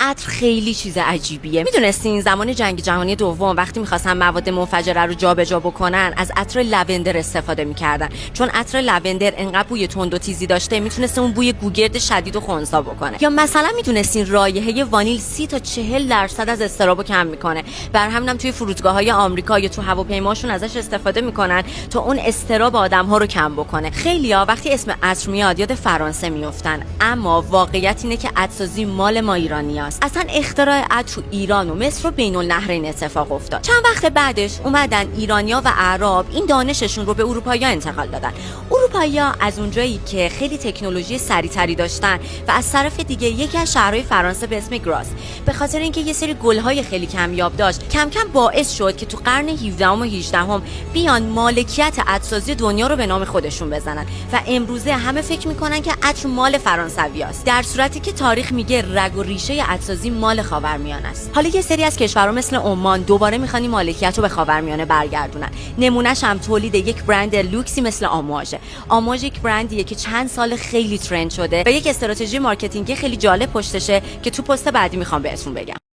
عطر خیلی چیز عجیبیه. میدونستین زمان جنگ جهانی دوم وقتی می‌خواستن مواد منفجره رو جابجا بکنن از عطر لونده استفاده می‌کردن، چون عطر لونده انقدر بوی تند و تیزی داشته میتونسته اون بوی گوگرد شدید و خنثی بکنه. یا مثلا میدونستین رایحه وانیل 30 تا 40% از اضطرابو کم میکنه. بر همینم توی فرودگاه‌های آمریکا یا تو هواپیماشون ازش استفاده میکنن تا اون اضطراب آدم‌ها رو کم بکنه. خیلی‌ها وقتی اسم عطر میاد یاد فرانسه میافتن، اما واقعیت اینه که عطرسازی مال ما ایرانیاست. اصلا اختراع عطر تو ایران و مصر و بین النهرین اتفاق افتاد. چند وقت بعدش اومدن ایرانیا و اعراب این دانششون رو به اروپایی‌ها انتقال دادن. اروپایی‌ها از اونجایی که خیلی تکنولوژی سریع‌تری داشتن و از طرف دیگه یکی از شهرهای فرانسه به اسم گراس به خاطر اینکه یه سری گل‌های خیلی کمیاب داشت کم کم باعث شد که تو قرن 17 و 18 بیان مالکیت عطرسازی دنیا رو به نام خودشون بزنن و امروزه همه فکر میکنن که عطر مال فرانسویاست، در صورتی که تاریخ میگه رگ و ریشه عطرسازی مال خاورمیانه است. حالا یه سری از کشورها مثل عمان دوباره میخوان مالکیت رو به خاورمیانه برگردونن. نمونهش هم تولید یک برند لوکسی مثل آمواژ. آمواژ یک برندیه که چند سال خیلی ترند شده و یک استراتژی مارکتینگی خیلی جالب پشتشه که تو پست بعدی میخوام بهتون بگم.